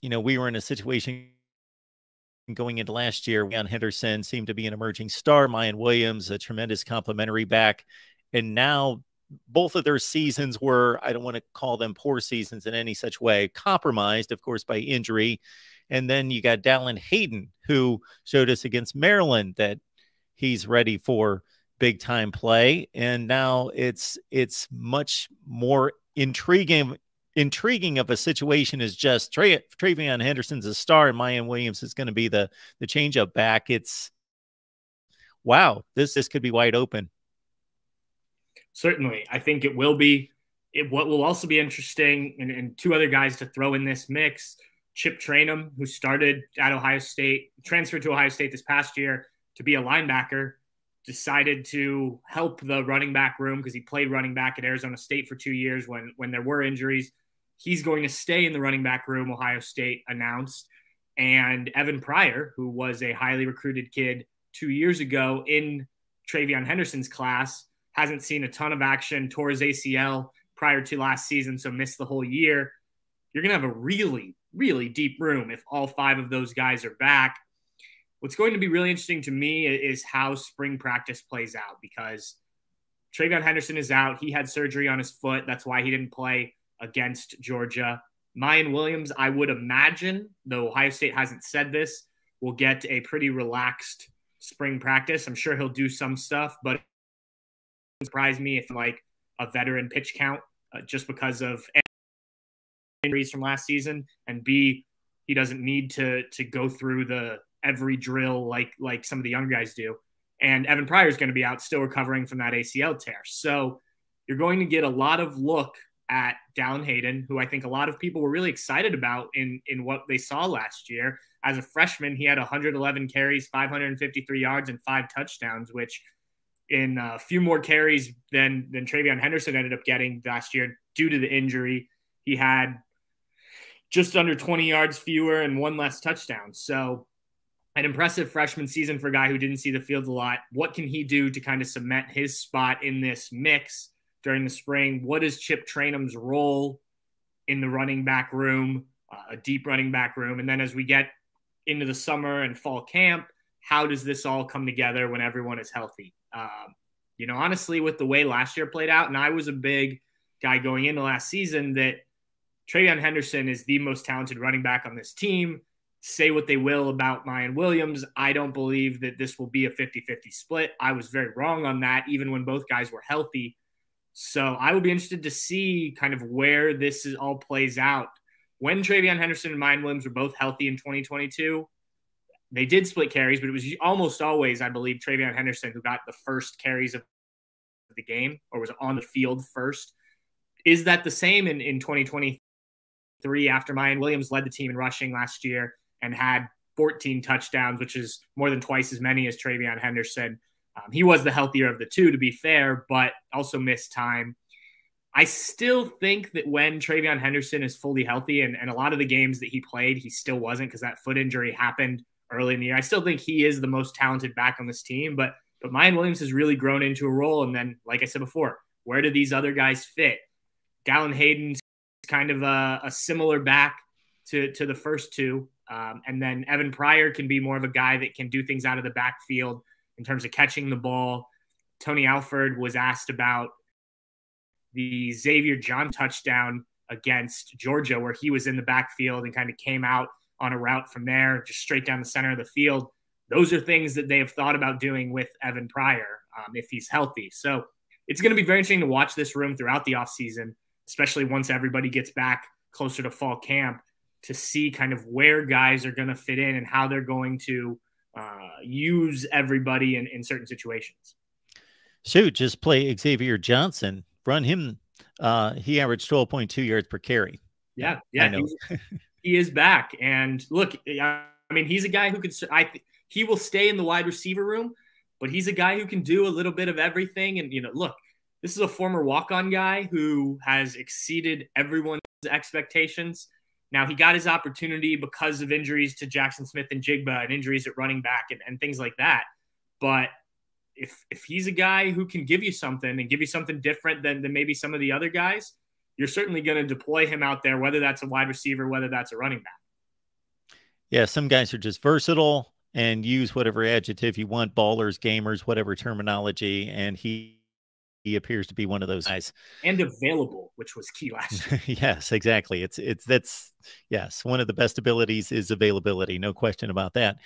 we were in a situation going into last year. TreVeyon Henderson seemed to be an emerging star. Miyan Williams, a tremendous complimentary back. And now both of their seasons were, I don't want to call them poor seasons in any such way, compromised, of course, by injury. And then you got Dallan Hayden, who showed us against Maryland that he's ready for big time play. And now it's much more intriguing of a situation is just TreVeyon Henderson's a star and Miyan Williams is going to be the change up back. It's wow, this could be wide open. Certainly. I think it will be. What will also be interesting, and two other guys to throw in this mix, Chip Trayanum, who started at Ohio State, transferred to Ohio State this past year to be a linebacker, decided to help the running back room because he played running back at Arizona State for 2 years when there were injuries. He's going to stay in the running back room, Ohio State announced. And Evan Pryor, who was a highly recruited kid 2 years ago in TreVeyon Henderson's class, hasn't seen a ton of action, tore his ACL prior to last season, so missed the whole year. You're going to have a really, really deep room if all five of those guys are back. What's going to be really interesting to me is how spring practice plays out, because TreVeyon Henderson is out. He had surgery on his foot. That's why he didn't play against Georgia. Miyan Williams, I would imagine, though Ohio State hasn't said this, will get a pretty relaxed spring practice. I'm sure he'll do some stuff, but it wouldn't surprise me if like a veteran pitch count just because of injuries from last season, and B, he doesn't need to go through the every drill like some of the young guys do. And Evan Pryor is going to be out still recovering from that ACL tear. So you're going to get a lot of look at Dallan Hayden, who I think a lot of people were really excited about in what they saw last year. As a freshman, he had 111 carries, 553 yards, and 5 touchdowns, which in a few more carries than TreVeyon Henderson ended up getting last year due to the injury. He had just under 20 yards fewer and 1 less touchdown. So an impressive freshman season for a guy who didn't see the field a lot. What can he do to kind of cement his spot in this mix during the spring? What is Chip Trayanum's role in the running back room, a deep running back room? And then as we get into the summer and fall camp, how does this all come together when everyone is healthy? Honestly, with the way last year played out, and I was a big guy going into last season, that TreVeyon Henderson is the most talented running back on this team. Say what they will about Miyan Williams, I don't believe that this will be a 50-50 split. I was very wrong on that, even when both guys were healthy. So I will be interested to see kind of where this all plays out. When TreVeyon Henderson and Miyan Williams were both healthy in 2022, they did split carries, but it was almost always, I believe, TreVeyon Henderson who got the first carries of the game or was on the field first. Is that the same in 2023 after Miyan Williams led the team in rushing last year and had 14 touchdowns, which is more than twice as many as TreVeyon Henderson? He was the healthier of the two, to be fair, but also missed time. I still think that when TreVeyon Henderson is fully healthy, and a lot of the games that he played, he still wasn't because that foot injury happened early in the year. I still think he is the most talented back on this team, but Miyan Williams has really grown into a role. And then, like I said before, where do these other guys fit? Dallan Hayden's kind of a similar back to the first two. And then Evan Pryor can be more of a guy that can do things out of the backfield in terms of catching the ball. Tony Alford was asked about the Xavier John touchdown against Georgia, where he was in the backfield and kind of came out on a route from there, just straight down the center of the field. Those are things that they have thought about doing with Evan Pryor if he's healthy. So it's going to be very interesting to watch this room throughout the offseason, especially once everybody gets back closer to fall camp, to see kind of where guys are going to fit in and how they're going to use everybody in certain situations. Shoot, just play Xavier Johnson. Run him. He averaged 12.2 yards per carry. Yeah. I know. He is back. And look, I mean, he's a guy who could – he will stay in the wide receiver room, but he's a guy who can do a little bit of everything. And, look, this is a former walk-on guy who has exceeded everyone's expectations. Now, he got his opportunity because of injuries to Jackson Smith and Jigba and injuries at running back and things like that. But if he's a guy who can give you something and give you something different than maybe some of the other guys, you're certainly going to deploy him out there, whether that's a wide receiver, whether that's a running back. Yeah, some guys are just versatile and use whatever adjective you want, ballers, gamers, whatever terminology, and he appears to be one of those guys. And available, which was key last year. Yes, exactly. It's that's yes, one of the best abilities is availability, no question about that.